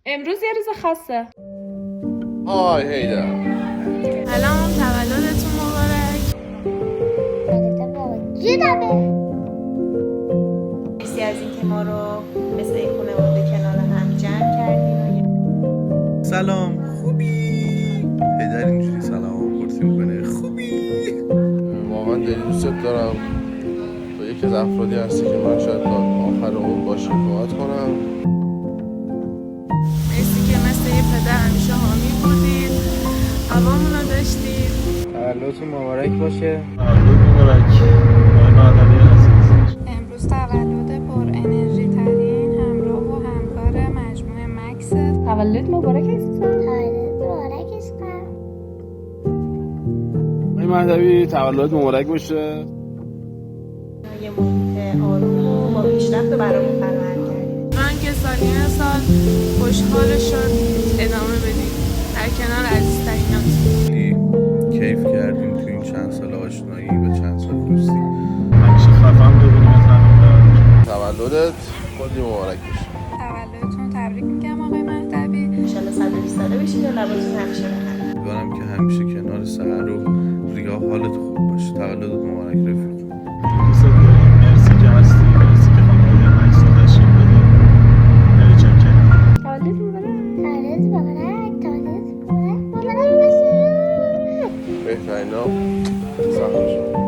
امروز یه روز خاصه. آی هیدر سلام، تولدتون مبارک. مرسی از اینکه ما رو مثل این خانواده کنار هم جمع کردین. سلام، خوبی؟ هیدر اینجوری سلام پرسی میکنه خوبی؟ واقعا دلی دوستت دارم. تو یکی از افرادی هستی که من شاید تا آخر عمر باش رفاقت کنم. مرسی که مثل یه پدر همیشه حامی بودید، هوامون رو داشتید. تولدتون مبارک باشه. تولد مبارک آقای مهدوی عزیز. امروز تولد پر انرژی ترین همراه و همکار مجموعه مکس. تولد مبارک عزیزم. تولد مبارک عشقم. آقای مهدوی تولد مبارک باشه. یه محیط آروم و با پیشرفت رو برامون فراهم کردین. من که سالیان سال خوشحالشون ادامه بدید در کنار عزیزترینات. خیلی کیف کردیم تو این چند سال آشنایی و چند سال دوستی. همیشه خفن ببینیم از تولدت کلی مبارک بشه. تولدتون تبریک میگم آقای مهدوی. انشالله 120 ساله بشید و لباتون همیشه بخیر. امیدوارم که همیشه کنار سحر و ریاه حالت خوب باشه. تولدت مبارک رفیق. دوست داریم. مرسی که هستی، مرسی که خانواده مکس رو تشریف دادی. خیلی چاکریم. تولد مبارک. تولد مبارک. تولد مبارک باشه. بهترین نام سهر شد.